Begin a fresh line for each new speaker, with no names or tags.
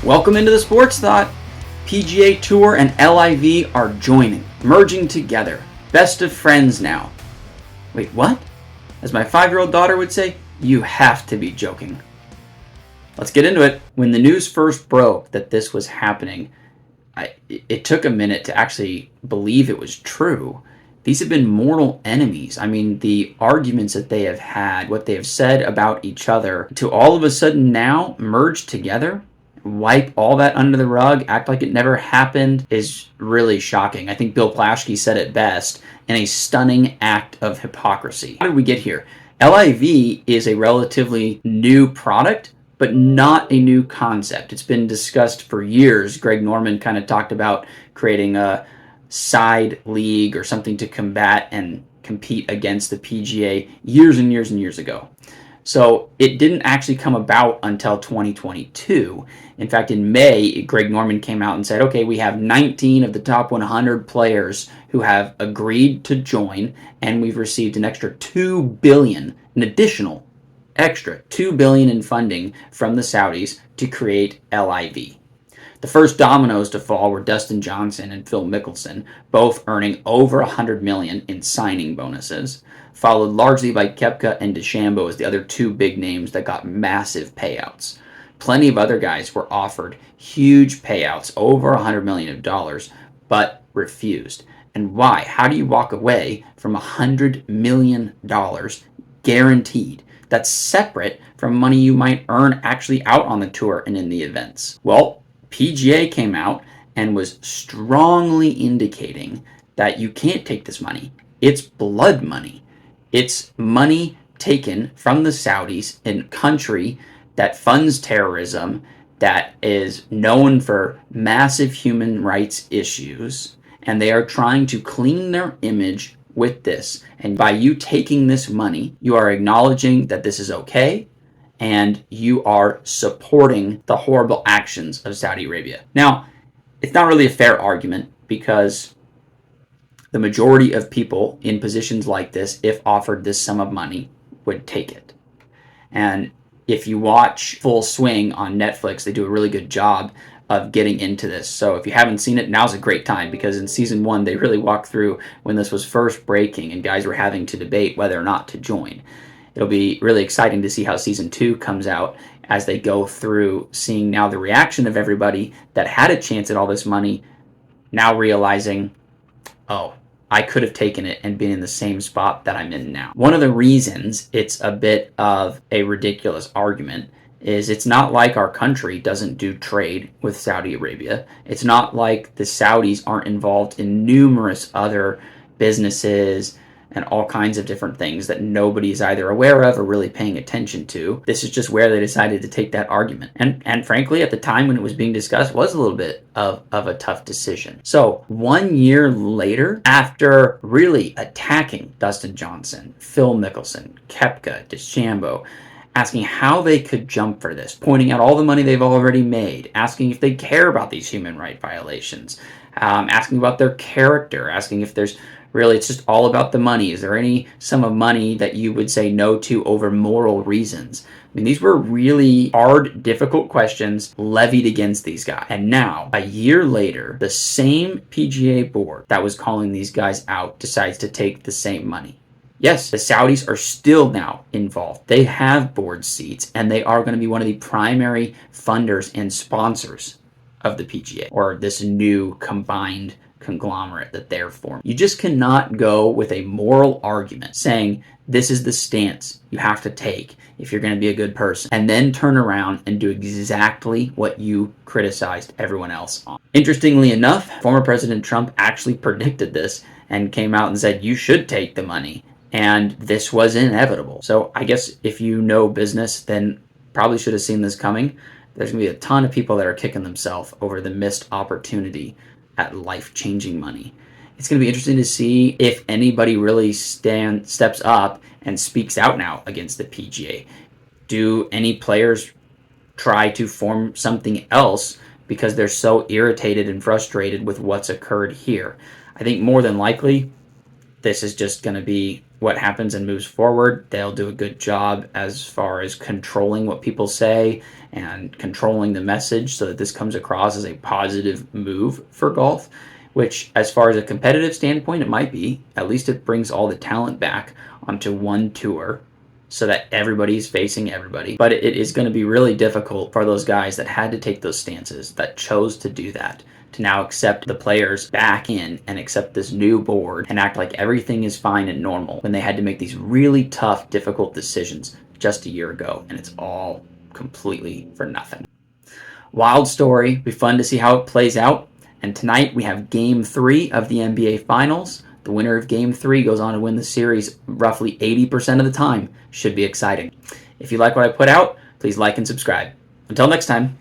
Welcome into the Sports Thought. PGA Tour and LIV are joining, merging together. Best of friends now. Wait, what? As my 5-year-old daughter would say, you have to be joking. Let's get into it. When the news first broke that this was happening, it took a minute to actually believe it was true. These have been mortal enemies. I mean, the arguments that they have had, what they have said about each other, to all of a sudden now merge together, wipe all that under the rug, act like it never happened, is really shocking. I think Bill Plaschke said it best, in a stunning act of hypocrisy. How did we get here? LIV is a relatively new product, but not a new concept. It's been discussed for years. Greg Norman kind of talked about creating a side league or something to combat and compete against the PGA years and years and years ago. So it didn't actually come about until 2022. In fact, in May, Greg Norman came out and said, okay, we have 19 of the top 100 players who have agreed to join, and we've received an extra $2 billion, an additional extra $2 billion in funding from the Saudis to create LIV. The first dominoes to fall were Dustin Johnson and Phil Mickelson, both earning over $100 million in signing bonuses, followed largely by Koepka and DeChambeau as the other two big names that got massive payouts. Plenty of other guys were offered huge payouts, over $100 million, but refused. And why? How do you walk away from $100 million guaranteed? That's separate from money you might earn actually out on the tour and in the events. Well, PGA came out and was strongly indicating that you can't take this money. It's blood money. It's money taken from the Saudis, in a country that funds terrorism, that is known for massive human rights issues, and they are trying to clean their image with this. And by you taking this money, you are acknowledging that this is okay, and you are supporting the horrible actions of Saudi Arabia. Now, it's not really a fair argument, because the majority of people in positions like this, if offered this sum of money, would take it. And if you watch Full Swing on Netflix, they do a really good job of getting into this. So if you haven't seen it, now's a great time, because in season 1, they really walked through when this was first breaking and guys were having to debate whether or not to join. It'll be really exciting to see how season 2 comes out as they go through, seeing now the reaction of everybody that had a chance at all this money, now realizing, oh, I could have taken it and been in the same spot that I'm in now. One of the reasons it's a bit of a ridiculous argument is it's not like our country doesn't do trade with Saudi Arabia. It's not like the Saudis aren't involved in numerous other businesses and all kinds of different things that nobody is either aware of or really paying attention to. This is just where they decided to take that argument. And frankly, at the time when it was being discussed, was a little bit of a tough decision. So 1 year later, after really attacking Dustin Johnson, Phil Mickelson, Koepka, DeChambeau, asking how they could jump for this, pointing out all the money they've already made, asking if they care about these human rights violations, asking about their character, asking if there's really, it's just all about the money. Is there any sum of money that you would say no to over moral reasons? I mean, these were really hard, difficult questions levied against these guys. And now, a year later, the same PGA board that was calling these guys out decides to take the same money. Yes, the Saudis are still now involved. They have board seats, and they are going to be one of the primary funders and sponsors of the PGA, or this new combined conglomerate that they're forming. You just cannot go with a moral argument saying this is the stance you have to take if you're going to be a good person, and then turn around and do exactly what you criticized everyone else on. Interestingly enough, former President Trump actually predicted this and came out and said you should take the money, and this was inevitable. So I guess if you know business, then probably should have seen this coming. There's going to be a ton of people that are kicking themselves over the missed opportunity at life-changing money. It's going to be interesting to see if anybody really steps up and speaks out now against the PGA. Do any players try to form something else because they're so irritated and frustrated with what's occurred here? I think more than likely, this is just going to be what happens and moves forward. They'll do a good job as far as controlling what people say and controlling the message so that this comes across as a positive move for golf, which, as far as a competitive standpoint, it might be. At least it brings all the talent back onto one tour so that everybody's facing everybody. But it is going to be really difficult for those guys that had to take those stances, that chose to do that, to now accept the players back in and accept this new board and act like everything is fine and normal when they had to make these really tough, difficult decisions just a year ago, and it's all completely for nothing. Wild story. Be fun to see how it plays out. And tonight we have Game 3 of the NBA Finals. The winner of Game 3 goes on to win the series roughly 80% of the time. Should be exciting. If you like what I put out, please like and subscribe. Until next time.